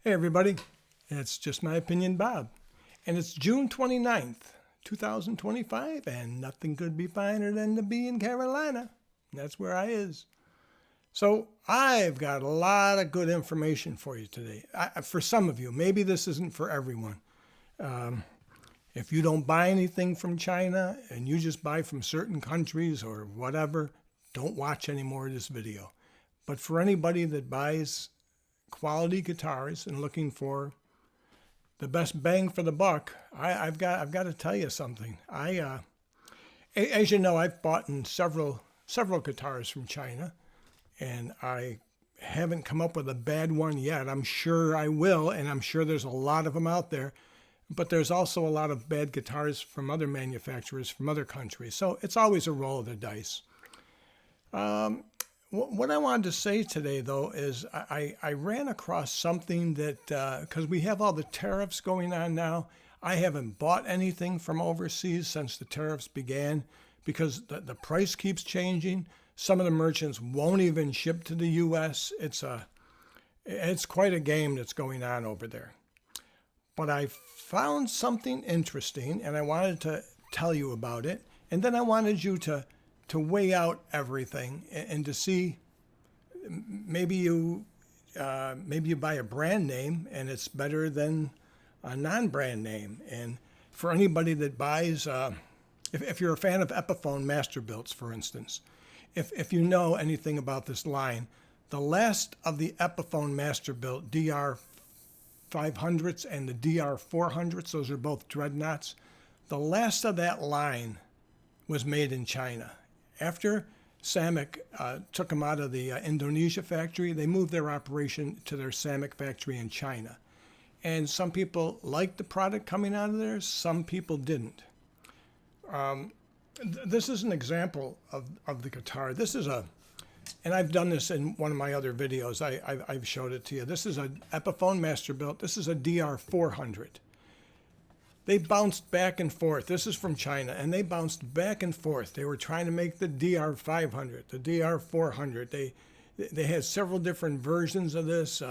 Hey everybody, it's Just My Opinion Bob, and it's June 29th, 2025, and nothing could be finer than to be in Carolina. That's where I is. So I've got a lot of good information for you today. For some of you, maybe this isn't for everyone. If you don't buy anything from China and you just buy from certain countries or whatever, don't watch any more of this video. But for anybody that buys quality guitars and looking for the best bang for the buck, I've got to tell you something. As you know, I've bought in several guitars from China, and I haven't come up with a bad one yet. I'm sure I will, and I'm sure there's a lot of them out there. But there's also a lot of bad guitars from other manufacturers from other countries. So it's always a roll of the dice. What I wanted to say today, though, is I ran across something that, because we have all the tariffs going on now, I haven't bought anything from overseas since the tariffs began because the price keeps changing. Some of the merchants won't even ship to the U.S. It's quite a game that's going on over there. But I found something interesting, and I wanted to tell you about it. And then I wanted you to weigh out everything and to see maybe you buy a brand name and it's better than a non-brand name. And for anybody that buys, if you're a fan of Epiphone Masterbilts, for instance, if you know anything about this line, the last of the Epiphone Masterbilt DR500s and the DR400s, those are both dreadnoughts, the last of that line was made in China. After Samick took them out of the Indonesia factory, they moved their operation to their Samick factory in China. And some people liked the product coming out of there, some people didn't. This is an example of the guitar. This is and I've done this in one of my other videos, I've showed it to you. This is an Epiphone Masterbilt. This is a DR400. They bounced back and forth. This is from China, and they bounced back and forth. They were trying to make the DR500, the DR400. They had several different versions of this.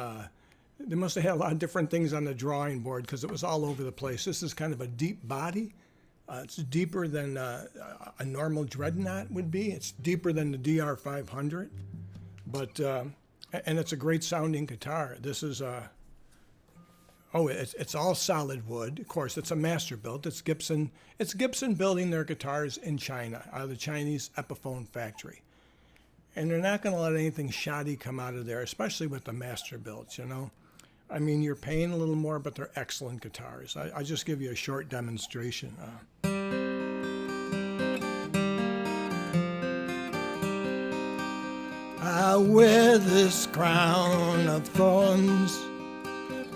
They must have had a lot of different things on the drawing board because it was all over the place. This is kind of a deep body. It's deeper than a normal dreadnought would be. It's deeper than the DR500, but and it's a great sounding guitar. This is it's all solid wood. Of course, it's a Masterbilt. It's Gibson. It's Gibson building their guitars in China, out of the Chinese Epiphone factory. And they're not going to let anything shoddy come out of there, especially with the Masterbilts, you know. I mean, you're paying a little more, but they're excellent guitars. I'll just give you a short demonstration. I wear this crown of thorns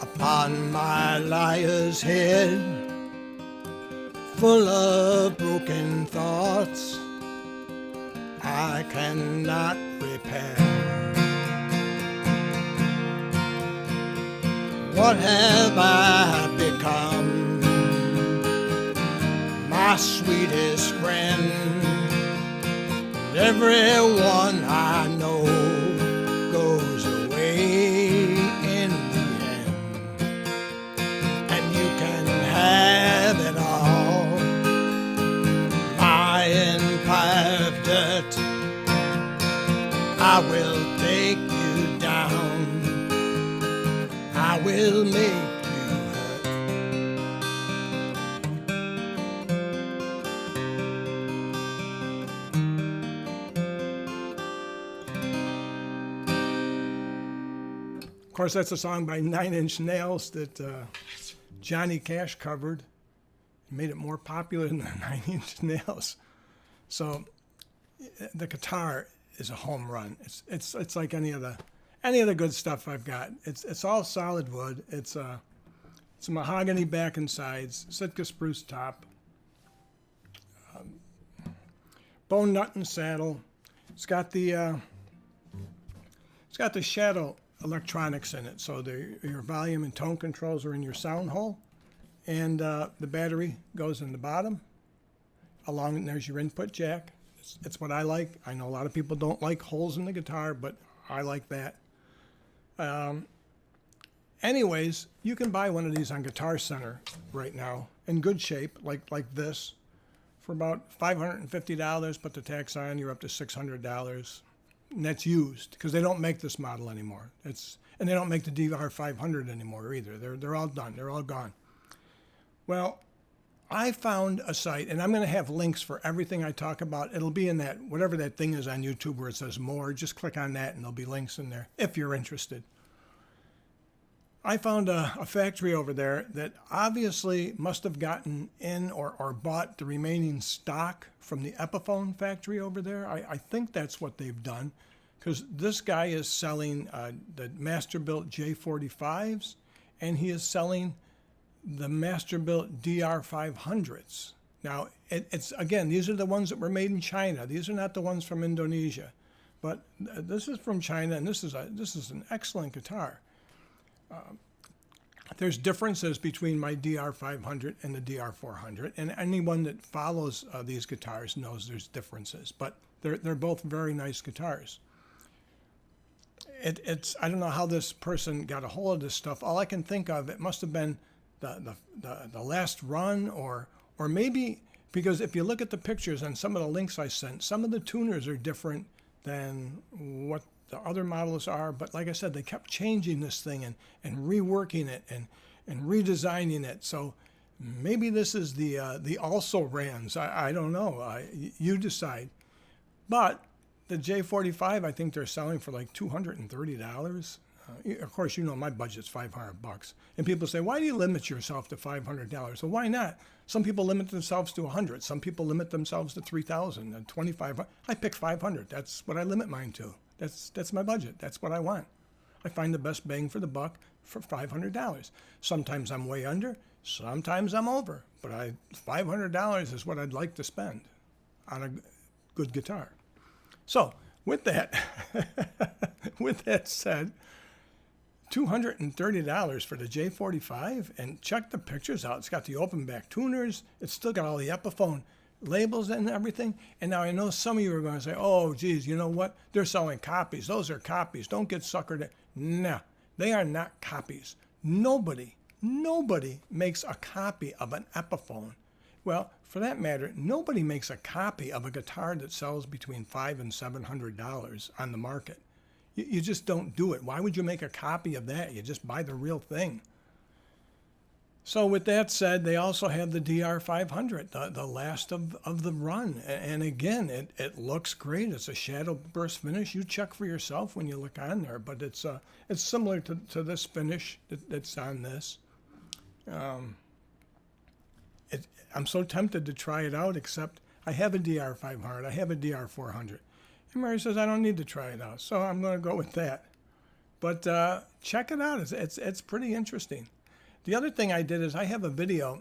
upon my liar's head, full of broken thoughts I cannot repair. What have I become? My sweetest friend, and everyone I know goes away in the end. And you can have it all, my empire of dirt. I will take you down, I will make you hurt. Of course, that's a song by 9 Inch Nails that Johnny Cash covered and made it more popular than the 9 Inch Nails. So the guitar is a home run. It's like any of the good stuff I've got. It's all solid wood. It's a mahogany back and sides, Sitka spruce top, bone nut and saddle. It's got the Shadow electronics in it, so your volume and tone controls are in your sound hole, and the battery goes in the bottom. Along there's your input jack. It's what I like. I know a lot of people don't like holes in the guitar, but I like that. anyways, you can buy one of these on Guitar Center right now in good shape, like this, for about $550. Put the tax on, you're up to $600. And that's used because they don't make this model anymore. And they don't make the DR500 anymore either. They're all done. They're all gone. Well, I found a site, and I'm going to have links for everything I talk about. It'll be in that, whatever that thing is on YouTube where it says more. Just click on that, and there'll be links in there if you're interested. I found a factory over there that obviously must have gotten in or bought the remaining stock from the Epiphone factory over there. I think that's what they've done, because this guy is selling the Masterbilt J45s, and he is selling the Masterbilt DR500s. Now, it's again, these are the ones that were made in China. These are not the ones from Indonesia, but this is from China, and this is an excellent guitar. There's differences between my DR500 and the DR400, and anyone that follows these guitars knows there's differences, but they're both very nice guitars. I don't know how this person got a hold of this stuff. All I can think of, it must have been the last run, or maybe, because if you look at the pictures and some of the links I sent, some of the tuners are different than what the other models are. But like I said, they kept changing this thing and reworking it and redesigning it. So maybe this is the also rans. I don't know. You decide. But the J45, I think they're selling for like $230. Of course, you know my budget's $500. And people say, why do you limit yourself to $500? Well, why not? Some people limit themselves to $100. Some people limit themselves to $3,000 and $2,500. I pick $500. That's what I limit mine to. That's my budget. That's what I want. I find the best bang for the buck for $500. Sometimes I'm way under. Sometimes I'm over. But $500 is what I'd like to spend on a good guitar. So with that, with that said, $230 for the J45, and check the pictures out. It's got the open back tuners. It's still got all the Epiphone labels and everything. And now I know some of you are going to say, oh, geez, you know what? They're selling copies. Those are copies. Don't get suckered. No, they are not copies. Nobody makes a copy of an Epiphone. Well, for that matter, nobody makes a copy of a guitar that sells between $500 and $700 on the market. You just don't do it. Why would you make a copy of that? You just buy the real thing. So with that said, they also have the DR500, the last of the run. And again, it looks great. It's a shadow burst finish. You check for yourself when you look on there. But it's similar to this finish that's on this. I'm so tempted to try it out, except I have a DR500. I have a DR400. And Mary says, I don't need to try it out. So I'm going to go with that. But check it out. It's pretty interesting. The other thing I did is I have a video.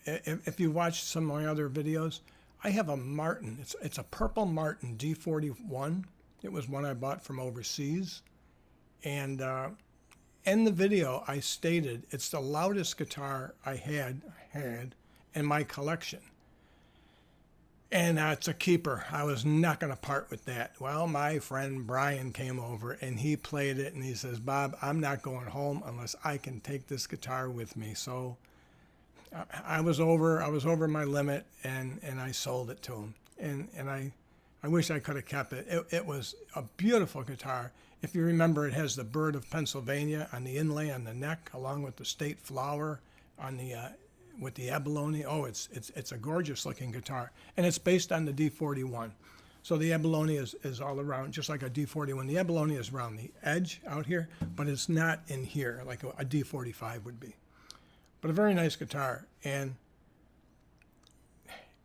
If you watched some of my other videos, I have a Martin. It's a purple Martin D41. It was one I bought from overseas. And in the video, I stated it's the loudest guitar I had in my collection. And it's a keeper. I was not going to part with that. Well, my friend Brian came over and he played it and he says, Bob, I'm not going home unless I can take this guitar with me. So I was over my limit and I sold it to him. And I wish I could have kept it. It was a beautiful guitar. If you remember, it has the bird of Pennsylvania on the inlay on the neck, along with the state flower on the with the abalone. Oh, it's a gorgeous looking guitar, and it's based on the D41. So the abalone is all around, just like a D41. The abalone is around the edge out here, but it's not in here like a D45 would be. But a very nice guitar, and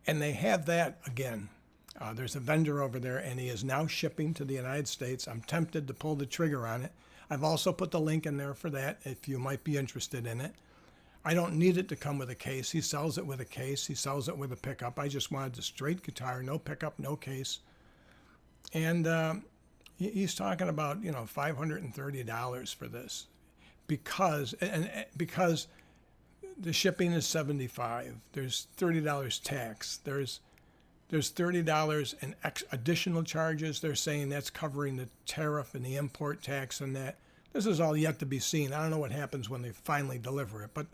they have that again. There's a vendor over there, and he is now shipping to the United States. I'm tempted to pull the trigger on it. I've also put the link in there for that if you might be interested in it. I don't need it to come with a case. He sells it with a case. He sells it with a pickup. I just wanted the straight guitar, no pickup, no case. And he's talking about, $530 for this because the shipping is $75. There's $30 tax. There's $30 in additional charges. They're saying that's covering the tariff and the import tax and that. This is all yet to be seen. I don't know what happens when they finally deliver it, but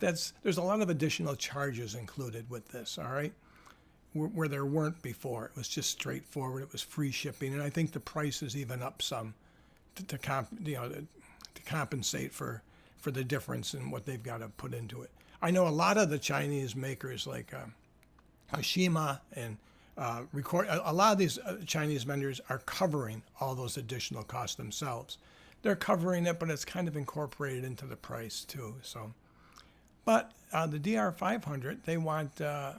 there's a lot of additional charges included with this, all right, where there weren't before. It was just straightforward. It was free shipping, and I think the price is even up some to compensate for the difference in what they've got to put into it. I know a lot of the Chinese makers like Ashima and a lot of these Chinese vendors are covering all those additional costs themselves. They're covering it, but it's kind of incorporated into the price too. So, but the DR500, they want, I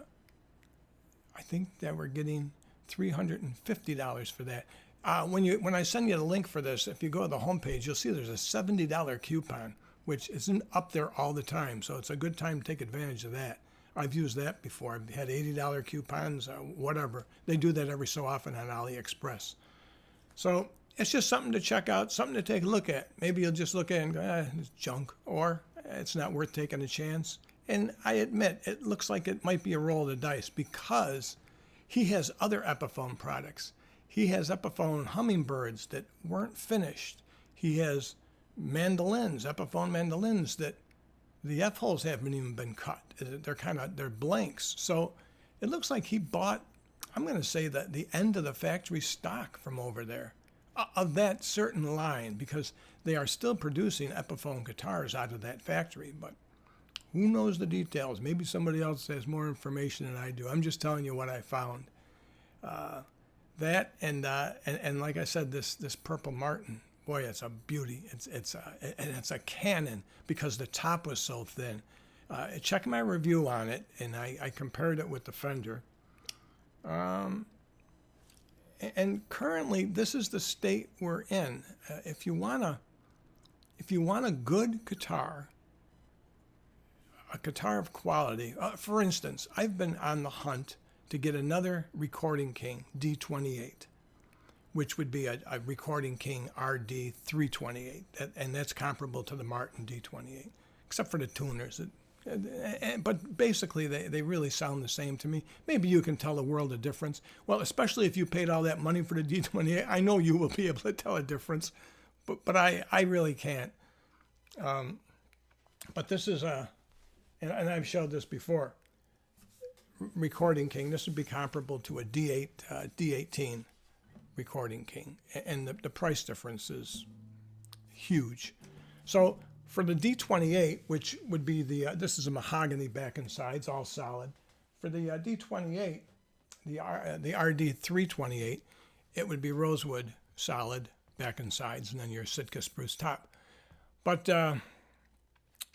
think that we're getting $350 for that. When I send you the link for this, if you go to the homepage, you'll see there's a $70 coupon, which isn't up there all the time. So it's a good time to take advantage of that. I've used that before. I've had $80 coupons, whatever. They do that every so often on AliExpress. So it's just something to check out, something to take a look at. Maybe you'll just look at it and go, it's junk, or it's not worth taking a chance. And I admit, it looks like it might be a roll of the dice because he has other Epiphone products. He has Epiphone hummingbirds that weren't finished. He has mandolins, Epiphone mandolins that the F-holes haven't even been cut. They're blanks. So it looks like he bought, I'm going to say that the end of the factory stock from over there of that certain line, because they are still producing Epiphone guitars out of that factory, but who knows the details? Maybe somebody else has more information than I do. I'm just telling you what I found. That and like I said, this Purple Martin, boy, it's a beauty. It's a Canon because the top was so thin. Check my review on it, and I compared it with the Fender. And currently, this is the state we're in. If you want a good guitar, a guitar of quality. For instance, I've been on the hunt to get another Recording King D28, which would be a Recording King RD328, and that's comparable to the Martin D28, except for the tuners. But basically, they really sound the same to me. Maybe you can tell a world of difference. Well, especially if you paid all that money for the D28, I know you will be able to tell a difference, but I really can't. But this is and I've showed this before, Recording King. This would be comparable to a D18 Recording King, and the price difference is huge. So for the D28, which would be this is a mahogany back and sides, all solid. For the D28, the RD328, it would be rosewood solid back and sides, and then your Sitka spruce top. But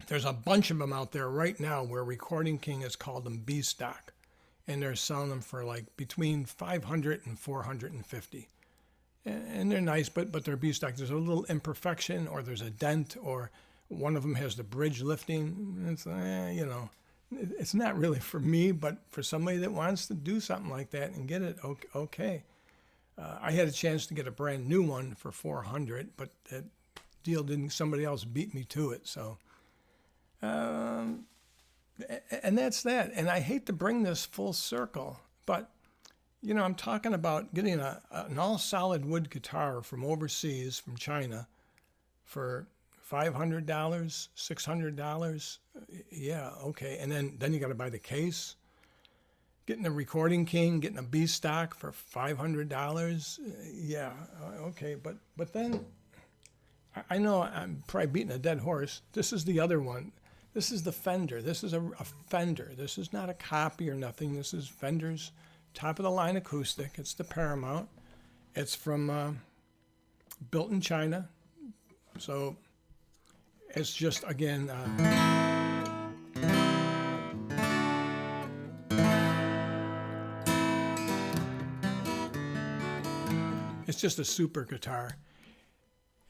there's a bunch of them out there right now where Recording King has called them B stock, and they're selling them for like between $500 and $450. And they're nice, but they're B stock. There's a little imperfection, or there's a dent, or one of them has the bridge lifting. It's it's not really for me, but for somebody that wants to do something like that and get it, okay. I had a chance to get a brand new one for $400, but that deal somebody else beat me to it. So, and that's that. And I hate to bring this full circle, but I'm talking about getting an all solid wood guitar from overseas, from China, for $500, $600. Yeah, okay. And then you got to buy the case. Getting a Recording King, getting a B stock for $500. Yeah, okay. But then I know I'm probably beating a dead horse. This is the other one. This is the Fender. This is a Fender. This is not a copy or nothing. This is Fender's top of the line acoustic. It's the Paramount. It's from built in China. So it's just, again, it's just a super guitar.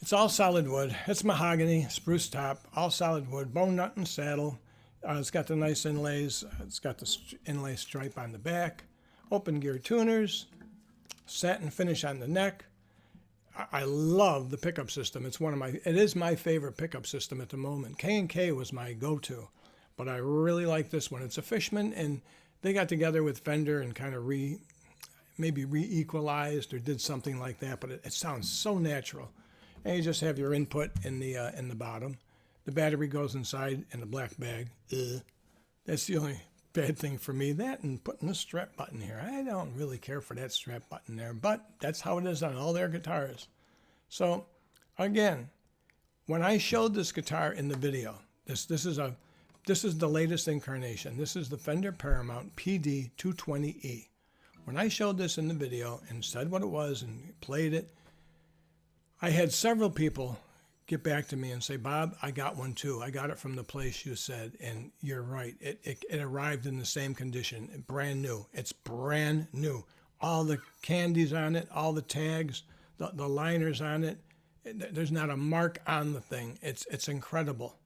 It's all solid wood. It's mahogany, spruce top, all solid wood, bone nut and saddle. It's got the nice inlays. It's got the inlay stripe on the back. Open gear tuners, satin finish on the neck. I love the pickup system. It is my favorite pickup system at the moment. K&K was my go-to, but I really like this one. It's a Fishman, and they got together with Fender and kind of maybe re-equalized or did something like that, but it sounds so natural. And you just have your input in the bottom. The battery goes inside in the black bag. That's the only bad thing for me. That and putting the strap button here. I don't really care for that strap button there, but that's how it is on all their guitars. So again, when I showed this guitar in the video, this is the latest incarnation. This is the Fender Paramount PD220E. When I showed this in the video and said what it was and played it, I had several people get back to me and say, Bob, I got one too. I got it from the place you said, and you're right. It arrived in the same condition, brand new. It's brand new. All the candies on it, all the tags, the liners on it. There's not a mark on the thing. It's incredible.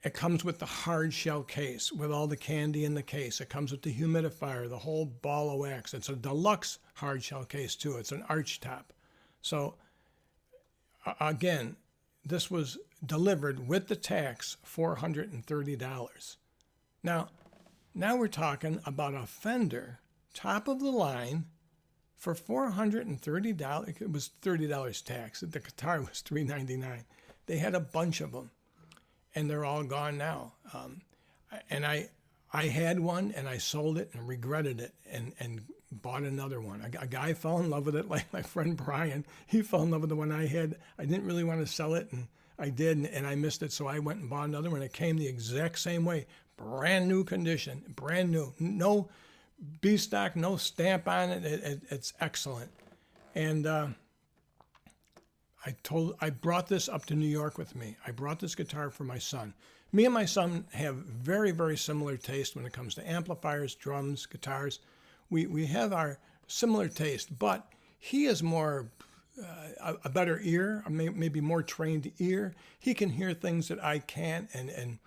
It comes with the hard shell case with all the candy in the case. It comes with the humidifier, the whole ball of wax. It's a deluxe hard shell case too. It's an arch top. So again, this was delivered with the tax, $430. Now we're talking about a Fender, top of the line, for $430. It was $30 tax. The guitar was $399. They had a bunch of them, and they're all gone now. And I had one, and I sold it and regretted it, and bought another one. A guy fell in love with it, like my friend Brian. He fell in love with the one I had. I didn't really want to sell it, and I did, and I missed it, so I went and bought another one. It came the exact same way, brand new condition, brand new, no B-stock, no stamp on it. It's excellent. And I brought this up to New York with me. I brought this guitar for my son. Me and my son have very, very similar taste when it comes to amplifiers, drums, guitars. We have our similar taste, but he is more a better ear, or maybe more trained ear. He can hear things that I can't, and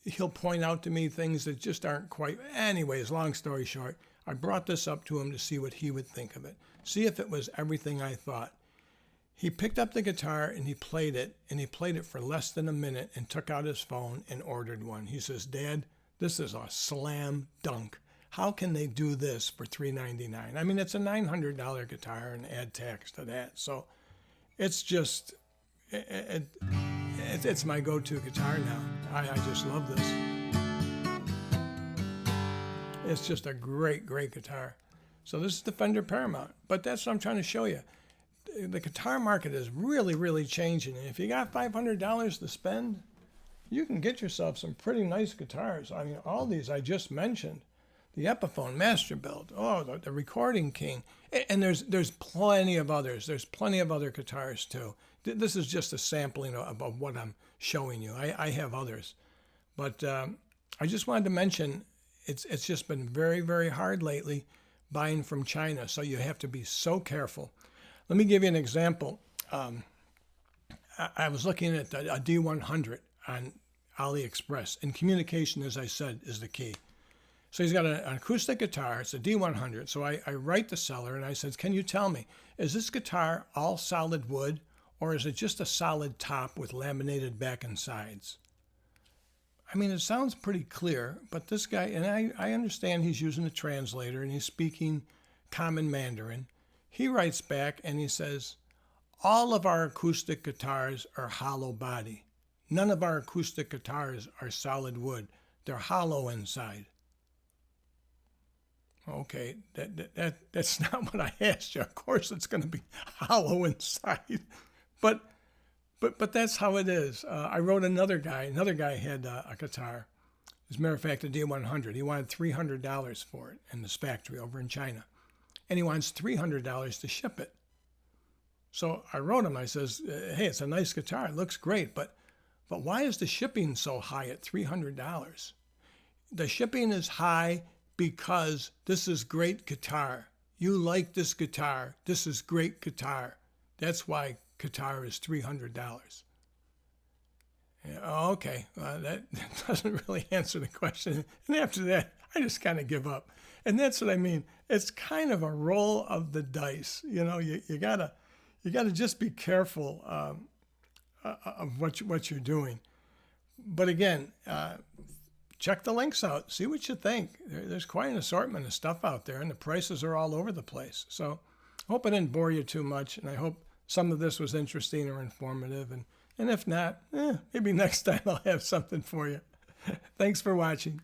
he'll point out to me things that just aren't quite. Anyways, long story short, I brought this up to him to see what he would think of it, see if it was everything I thought. He picked up the guitar and he played it for less than a minute and took out his phone and ordered one. He says, Dad, this is a slam dunk. How can they do this for $399? I mean, it's a $900 guitar and add tax to that. So it's just, it's my go-to guitar now. I just love this. It's just a great, great guitar. So this is the Fender Paramount, but that's what I'm trying to show you. The guitar market is really, really changing. And if you got $500 to spend, you can get yourself some pretty nice guitars. I mean, all these I just mentioned. The Epiphone Masterbilt, the Recording King. And there's plenty of others. There's plenty of other guitars too. This is just a sampling of what I'm showing you. I have others. But I just wanted to mention, it's just been very, very hard lately buying from China. So you have to be so careful. Let me give you an example. I was looking at a D100 on AliExpress, and communication, as I said, is the key. So he's got an acoustic guitar. It's a D100. So I write the seller, and I said, can you tell me, is this guitar all solid wood, or is it just a solid top with laminated back and sides? I mean, it sounds pretty clear, but this guy, and I understand he's using a translator, and he's speaking common Mandarin. He writes back and he says, all of our acoustic guitars are hollow body. None of our acoustic guitars are solid wood. They're hollow inside. Okay, that's not what I asked you. Of course it's going to be hollow inside. But that's how it is. I wrote another guy had a guitar. As a matter of fact, a D100. He wanted $300 for it in this factory over in China. And he wants $300 to ship it. So I wrote him, I says, hey, it's a nice guitar, it looks great, but why is the shipping so high at $300? The shipping is high because this is great guitar. You like this guitar, this is great guitar. That's why guitar is $300. Yeah, okay, that doesn't really answer the question. And after that, I just kind of give up. And that's what I mean. It's kind of a roll of the dice. You know, you gotta just be careful of what you're doing. But again, check the links out. See what you think. There's quite an assortment of stuff out there, and the prices are all over the place. So I hope I didn't bore you too much, and I hope some of this was interesting or informative. And if not, maybe next time I'll have something for you. Thanks for watching.